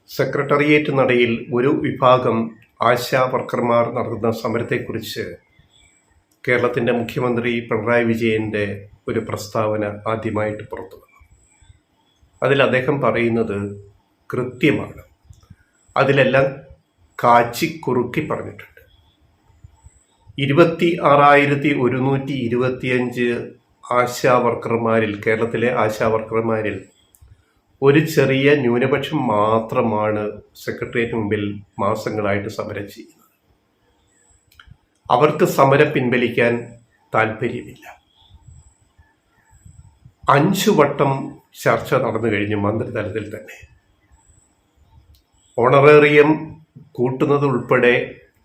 Secretariat നടയിൽ ഒരു വിഭാഗം ആശാ വർക്കർമാർ നടത്തുന്ന സമരത്തെക്കുറിച്ച് കേരളത്തിൻ്റെ മുഖ്യമന്ത്രി പിണറായി വിജയൻ്റെ ഒരു പ്രസ്താവന ആദ്യമായിട്ട് പുറത്തു വന്നു. അതിൽ അദ്ദേഹം പറയുന്നത് കൃത്യമാണ്. അതിലെല്ലാം കാച്ചിക്കുറുക്കി പറഞ്ഞിട്ടുണ്ട്. 26,125 ആശാ വർക്കർമാരിൽ, കേരളത്തിലെ ആശാ വർക്കർമാരിൽ ഒരു ചെറിയ ന്യൂനപക്ഷം മാത്രമാണ് സെക്രട്ടേറിയറ്റ് മുമ്പിൽ മാസങ്ങളായിട്ട് സമരം ചെയ്യുന്നത്. അവർക്ക് സമരം പിൻവലിക്കാൻ താല്പര്യമില്ല. 5 വട്ടം ചർച്ച നടന്നു കഴിഞ്ഞു മന്ത്രിതലത്തിൽ തന്നെ. ഓണറേറിയം കൂട്ടുന്നത് ഉൾപ്പെടെ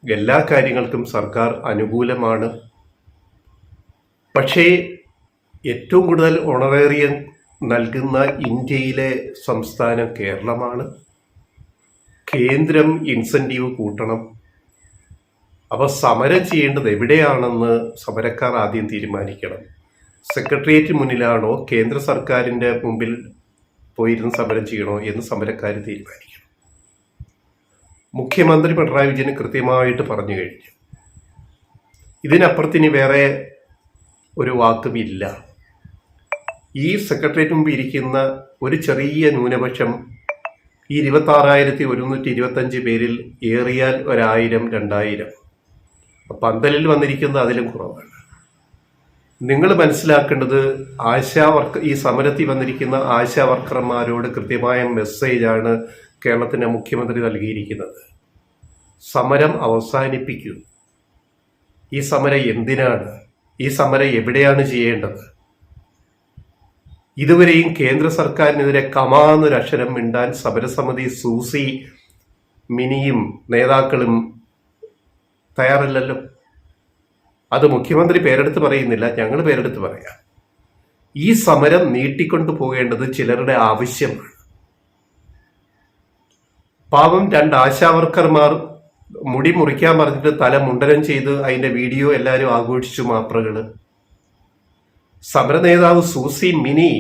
എല്ലാ കാര്യങ്ങൾക്കും സർക്കാർ അനുകൂലമാണ്. പക്ഷേ ഏറ്റവും കൂടുതൽ ഓണറേറിയം നൽകുന്ന ഇന്ത്യയിലെ സംസ്ഥാനം കേരളമാണ്. കേന്ദ്രം ഇൻസെൻറ്റീവ് കൂട്ടണം. അപ്പോൾ സമരം ചെയ്യേണ്ടത് എവിടെയാണെന്ന് സമരക്കാർ ആദ്യം തീരുമാനിക്കണം. സെക്രട്ടേറിയറ്റ് മുന്നിലാണോ കേന്ദ്ര സർക്കാരിൻ്റെ മുമ്പിൽ പോയിരുന്ന് സമരം ചെയ്യണോ എന്ന് സമരക്കാർ തീരുമാനിക്കണം. മുഖ്യമന്ത്രി പിണറായി വിജയൻ കൃത്യമായിട്ട് പറഞ്ഞു കഴിഞ്ഞു. ഇതിനപ്പുറത്തിന് വേറെ ഒരു വാക്കും ഇല്ല. ഈ സെക്രട്ടേറിയറ്റ് മുമ്പ് ഇരിക്കുന്ന ഒരു ചെറിയ ന്യൂനപക്ഷം ഈ 26,125 പേരിൽ ഏറിയാൽ 1,000-2,000, പന്തലിൽ വന്നിരിക്കുന്നത് അതിലും കുറവാണ്. നിങ്ങൾ മനസ്സിലാക്കേണ്ടത് ഈ സമരത്തിൽ വന്നിരിക്കുന്ന ആശാ വർക്കർമാരോട് കൃത്യമായ മെസ്സേജാണ് കേരളത്തിൻ്റെ മുഖ്യമന്ത്രി നൽകിയിരിക്കുന്നത്. സമരം അവസാനിപ്പിക്കൂ. ഈ സമരം എന്തിനാണ്? ഈ സമരം എവിടെയാണ് ചെയ്യേണ്ടത്? ഇതുവരെയും കേന്ദ്ര സർക്കാരിനെതിരെ കമാന്നൊരക്ഷരം മിണ്ടാൻ സമരസമിതി സൂസി മിനിയും നേതാക്കളും തയ്യാറല്ലല്ലോ. അത് മുഖ്യമന്ത്രി പേരെടുത്ത് പറയുന്നില്ല, ഞങ്ങൾ പേരെടുത്ത് പറയാം. ഈ സമരം നീട്ടിക്കൊണ്ടു പോകേണ്ടത് ചിലരുടെ ആവശ്യമാണ്. പാവം 2 ആശാവർക്കർമാർ മുടി മുറിക്കാൻ പറഞ്ഞിട്ട് തല മുണ്ടനം ചെയ്ത് അതിന്റെ വീഡിയോ എല്ലാവരും ആഘോഷിച്ചു മാപ്രകള്. സമര നേതാവ് സൂസി മിനി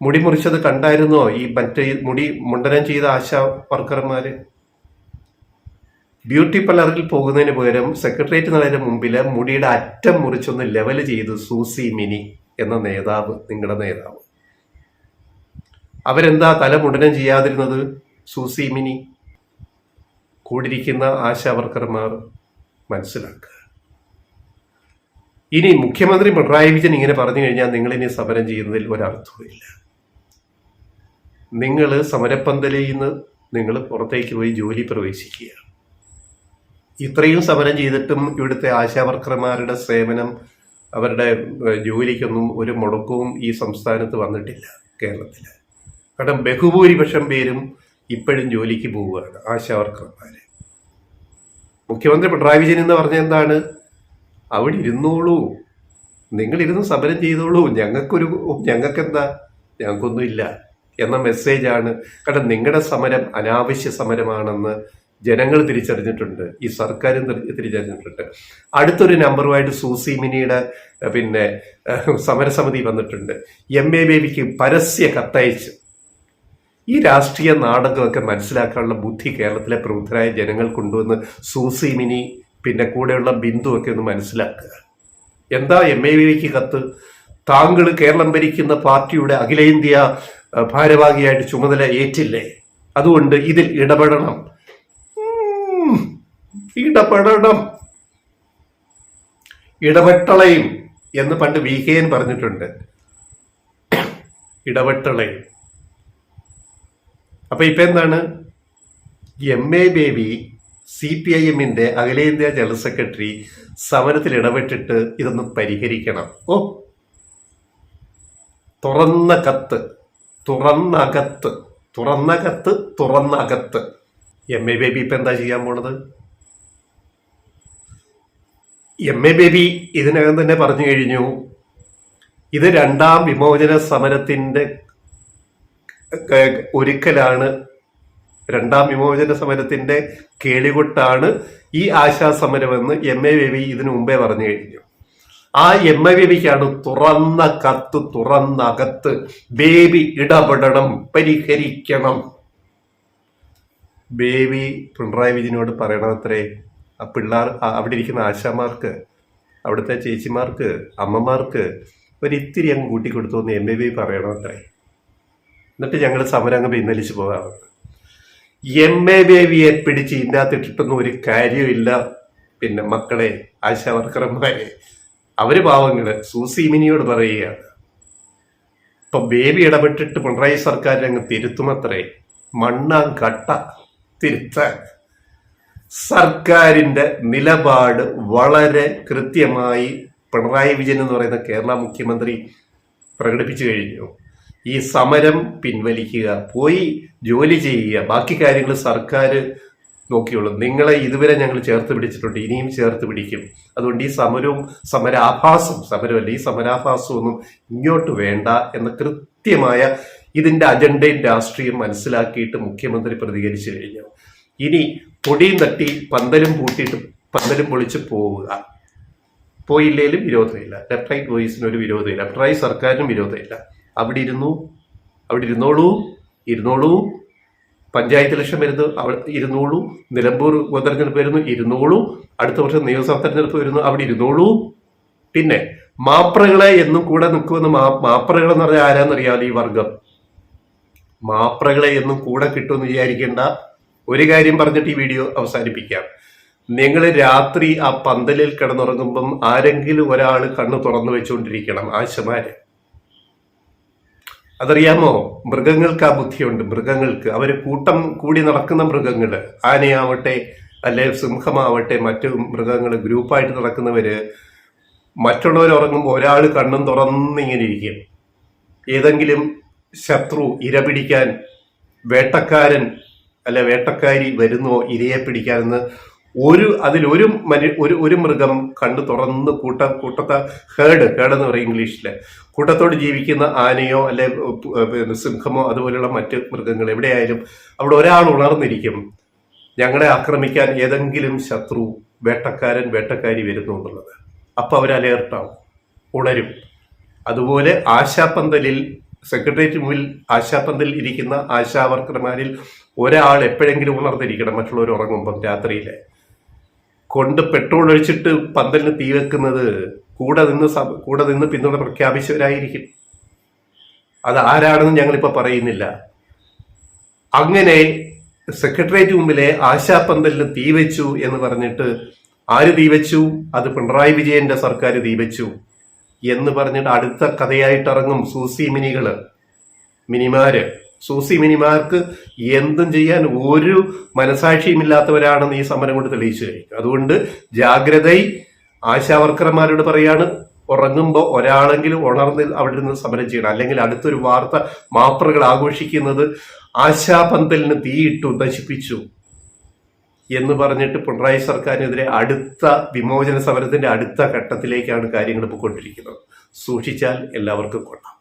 മുടി മുറിച്ചത് കണ്ടായിരുന്നോ? ഈ മറ്റേ മുടി മുണ്ടനം ചെയ്ത ആശാ വർക്കർമാര് ബ്യൂട്ടി പാർലറിൽ പോകുന്നതിന് പകരം സെക്രട്ടേറിയറ്റ് നടയുടെ മുമ്പില് മുടിയുടെ അറ്റം മുറിച്ചൊന്ന് ലെവൽ ചെയ്തു സൂസി മിനി എന്ന നേതാവ്, നിങ്ങളുടെ നേതാവ്. അവരെന്താ തല മുണ്ടനം ചെയ്യാതിരുന്നത്? സൂസി മിനി കൂടിയിരിക്കുന്ന ആശാ വർക്കർമാർ മനസ്സിലാക്കുക. ഇനി മുഖ്യമന്ത്രി പിണറായി വിജയൻ ഇങ്ങനെ പറഞ്ഞു കഴിഞ്ഞാൽ നിങ്ങളിനി സമരം ചെയ്യുന്നതിൽ ഒരർത്ഥവുമില്ല. നിങ്ങൾ സമരപ്പന്തലിൽ നിന്ന് നിങ്ങൾ പുറത്തേക്ക് പോയി ജോലി പ്രവേശിക്കുക. ഇത്രയും സമരം ചെയ്തിട്ടും ഇവിടുത്തെ ആശാ വർക്കർമാരുടെ സേവനം, അവരുടെ ജോലിക്കൊന്നും ഒരു മുടക്കവും ഈ സംസ്ഥാനത്ത് വന്നിട്ടില്ല, കേരളത്തിൽ. കാരണം ബഹുഭൂരിപക്ഷം പേരും ഇപ്പോഴും ജോലിക്ക് പോവുകയാണ് ആശാ വർക്കർമാർ. മുഖ്യമന്ത്രി പിണറായി വിജയൻ എന്ന് പറഞ്ഞ എന്താണ്? അവിടെ ഇരുന്നോളൂ, നിങ്ങളിരുന്ന് സമരം ചെയ്തോളൂ, ഞങ്ങൾക്കെന്താ, ഞങ്ങൾക്കൊന്നുമില്ല എന്ന മെസ്സേജാണ്. കാരണം നിങ്ങളുടെ സമരം അനാവശ്യ സമരമാണെന്ന് ജനങ്ങൾ തിരിച്ചറിഞ്ഞിട്ടുണ്ട്, ഈ സർക്കാരും തിരിച്ചറിഞ്ഞിട്ടുണ്ട്. അടുത്തൊരു നമ്പറുമായിട്ട് സൂസി മിനിയുടെ സമരസമിതി വന്നിട്ടുണ്ട്. MA ബേബിക്ക് പരസ്യ കത്തയച്ച്. ഈ രാഷ്ട്രീയ നാടകമൊക്കെ മനസ്സിലാക്കാനുള്ള ബുദ്ധി കേരളത്തിലെ പ്രബുദ്ധരായ ജനങ്ങൾ കൊണ്ടുവന്ന് സൂസി മിനി കൂടെയുള്ള ബിന്ദു ഒക്കെ ഒന്ന് മനസ്സിലാക്കുക. എന്താ MA ബേബിക്ക് കത്ത്? താങ്കൾ കേരളം ഭരിക്കുന്ന പാർട്ടിയുടെ അഖിലേന്ത്യാ ഭാരവാഹിയായിട്ട് ചുമതല ഏറ്റില്ലേ, അതുകൊണ്ട് ഇതിൽ ഇടപെടണം. ഇടപെട്ടളയും എന്ന് പണ്ട് VKN പറഞ്ഞിട്ടുണ്ട്. ഇടപെട്ടളയും. അപ്പൊ ഇപ്പൊ എന്താണ്? MA ബേബി CPIM-ന്റെ അഖിലേന്ത്യാ ജനറൽ സെക്രട്ടറി സമരത്തിൽ ഇടപെട്ടിട്ട് ഇതൊന്ന് പരിഹരിക്കണം. തുറന്ന കത്ത്. MA ബേബി ഇപ്പൊ എന്താ ചെയ്യാൻ പോണത്? MA ബേബി ഇതിനകം തന്നെ പറഞ്ഞു കഴിഞ്ഞു, ഇത് 2ാം വിമോചന സമരത്തിന്റെ ഒരുക്കലാണ്, 2ാം വിമോചന സമരത്തിന്റെ കേളികൊട്ടാണ് ഈ ആശാ സമരമെന്ന് MA ബേബി ഇതിനു മുമ്പേ പറഞ്ഞു കഴിഞ്ഞു. ആ MA ബേബിക്കാണ് തുറന്ന കത്ത്, തുറന്നകത്ത്. ബേബി ഇടപെടണം, പരിഹരിക്കണം. ബേബി പിണറായി വിജയനോട് പറയണത്രേ, ആ പിള്ളേർ അവിടെ ഇരിക്കുന്ന ആശാമാർക്ക്, അവിടുത്തെ ചേച്ചിമാർക്ക്, അമ്മമാർക്ക് ഒരിത്തിരി അങ്ങ് കൂട്ടിക്കൊടുത്തു എന്ന് MAB പറയണത്രേ. എന്നിട്ട് ഞങ്ങൾ സമരം അങ്ങ് പിൻവലിച്ചു പോകാറുണ്ട്. MABയെ പിടിച്ച് ഇതിനകത്തിട്ടിട്ടൊന്നും ഒരു കാര്യമില്ല. പിന്നെ മക്കളെ, ആശാവർക്കർമാരെ, അവര് പാവങ്ങള് സൂസി മിനിയോട് പറയുകയാണ്, ഇപ്പൊ ബേബി ഇടപെട്ടിട്ട് പിണറായി സർക്കാരിനെ അങ്ങ് തിരുത്തുമത്രേ. മണ്ണാം കട്ട തിരുത്താൻ സർക്കാരിന്റെ നിലപാട് വളരെ കൃത്യമായി പിണറായി വിജയൻ എന്ന് പറയുന്ന കേരള മുഖ്യമന്ത്രി പ്രകടിപ്പിച്ചു കഴിഞ്ഞു. ഈ സമരം പിൻവലിക്കുക, പോയി ജോലി ചെയ്യുക, ബാക്കി കാര്യങ്ങൾ സർക്കാർ നോക്കിയോളൂ. നിങ്ങളെ ഇതുവരെ ഞങ്ങൾ ചേർത്ത് പിടിച്ചിട്ടുണ്ട്, ഇനിയും ചേർത്ത് പിടിക്കും. അതുകൊണ്ട് ഈ സമരമല്ല, ഈ സമരാഭാസമൊന്നും ഇങ്ങോട്ട് വേണ്ട എന്ന കൃത്യമായ ഇതിന്റെ അജണ്ടയും രാഷ്ട്രീയം മനസ്സിലാക്കിയിട്ട് മുഖ്യമന്ത്രി പ്രതികരിച്ചു കഴിഞ്ഞു. ഇനി പൊടിയും തട്ടി പന്തലും പൂട്ടിയിട്ട് പന്തലും പൊളിച്ച് പോവുക. പോയില്ലേലും വിരോധമില്ല, ലെഫ്റ്റ് റൈറ്റ് വോയിസിന് ഒരു വിരോധമില്ല, പിണറായി സർക്കാരിനും വിരോധമില്ല. അവിടെ ഇരുന്നോളൂ. പഞ്ചായത്ത് ഇലക്ഷൻ വരുന്നു, അവിടെ ഇരുന്നോളൂ. നിലമ്പൂർ ഉപതെരഞ്ഞെടുപ്പ് വരുന്നു, ഇരുന്നോളൂ. അടുത്ത വർഷം നിയമസഭാ തെരഞ്ഞെടുപ്പ് വരുന്നു, അവിടെ ഇരുന്നോളൂ. പിന്നെ മാപ്രകളെ എന്നും കൂടെ നിൽക്കുമെന്ന്, മാപ്രകൾ എന്ന് പറഞ്ഞാൽ ആരാന്നറിയാമല്ലോ? ഈ വർഗം മാപ്രകളെ എന്നും കൂടെ കിട്ടുമെന്ന് വിചാരിക്കേണ്ട. ഒരു കാര്യം പറഞ്ഞിട്ട് ഈ വീഡിയോ അവസാനിപ്പിക്കാം. നിങ്ങൾ രാത്രി ആ പന്തലിൽ കിടന്നുറങ്ങുമ്പം ആരെങ്കിലും ഒരാൾ കണ്ണ് തുറന്നു വെച്ചുകൊണ്ടിരിക്കണം, ആശമാര്. അതറിയാമോ? മൃഗങ്ങൾക്ക് ആ ബുദ്ധിയുണ്ട്. മൃഗങ്ങൾക്ക്, അവര് കൂട്ടം കൂടി നടക്കുന്ന മൃഗങ്ങള്, ആനയാവട്ടെ അല്ലെ സിംഹമാവട്ടെ, മറ്റു മൃഗങ്ങൾ ഗ്രൂപ്പായിട്ട് നടക്കുന്നവര് മറ്റുള്ളവർ ഉറങ്ങുമ്പോൾ ഒരാൾ കണ്ണും തുറന്നിങ്ങനെ ഇരിക്കും. ഏതെങ്കിലും ശത്രു ഇര പിടിക്കാൻ വേട്ടക്കാരൻ അല്ലെ വേട്ടക്കാരി വരുന്നോ ഇരയെ പിടിക്കാനെന്ന് ഒരു മൃഗം കണ്ടു തുറന്ന് കൂട്ടത്തെ ഹേഡ് എന്ന് പറയും ഇംഗ്ലീഷില്, കൂട്ടത്തോട് ജീവിക്കുന്ന ആനയോ അല്ലെ സിംഹമോ അതുപോലെയുള്ള മറ്റ് മൃഗങ്ങൾ എവിടെയായാലും അവിടെ ഒരാൾ ഉണർന്നിരിക്കും, ഞങ്ങളെ ആക്രമിക്കാൻ ഏതെങ്കിലും ശത്രു വേട്ടക്കാരി വരുന്നു എന്നുള്ളത്. അപ്പൊ അവർ അലേർട്ടാവും, ഉണരും. അതുപോലെ ആശാപന്തലിൽ, സെക്രട്ടേറിയറ്റ് മുന്നിൽ ആശാപന്തലിൽ ഇരിക്കുന്ന ആശാവർക്കർമാരിൽ ഒരാൾ എപ്പോഴെങ്കിലും ഉണർന്നിരിക്കണം. മറ്റുള്ളവർ ഉറങ്ങുമ്പം രാത്രിയിലെ കൊണ്ട് പെട്രോൾ ഒഴിച്ചിട്ട് പന്തലിന് തീ വെക്കുന്നത് കൂടെ നിന്ന് പിന്തുണ പ്രഖ്യാപിച്ചവരായിരിക്കും. അത് ആരാണെന്ന് ഞങ്ങളിപ്പോ പറയുന്നില്ല. അങ്ങനെ സെക്രട്ടേറിയറ്റ് മുമ്പിലെ ആശാപന്തലിന് തീ വെച്ചു എന്ന് പറഞ്ഞിട്ട്, ആര് തീ വെച്ചു? അത് പിണറായി വിജയന്റെ സർക്കാർ തീ വെച്ചു എന്ന് പറഞ്ഞിട്ട് അടുത്ത കഥയായിട്ട് ഇറങ്ങും സൂസി മിനിമാർക്ക് എന്തും ചെയ്യാൻ ഒരു മനസാക്ഷിയുമില്ലാത്തവരാണെന്ന് ഈ സമരം കൊണ്ട് തെളിയിച്ചു കഴിഞ്ഞു. അതുകൊണ്ട് ജാഗ്രത. ആശാവർക്കർമാരോട് പറയാണ്, ഉറങ്ങുമ്പോൾ ഒരാളെങ്കിലും ഉണർന്ന് അവിടെ നിന്ന് സമരം ചെയ്യണം. അല്ലെങ്കിൽ അടുത്തൊരു വാർത്ത മാപ്രകൾ ആഘോഷിക്കുന്നത് ആശാപന്തലിന് തീയിട്ടു, നശിപ്പിച്ചു എന്ന് പറഞ്ഞിട്ട് പിണറായി സർക്കാരിനെതിരെ അടുത്ത വിമോചന സമരത്തിന്റെ അടുത്ത ഘട്ടത്തിലേക്കാണ് കാര്യങ്ങൾ പോയിക്കൊണ്ടിരിക്കുന്നത്. സൂക്ഷിച്ചാൽ എല്ലാവർക്കും കൊള്ളാം.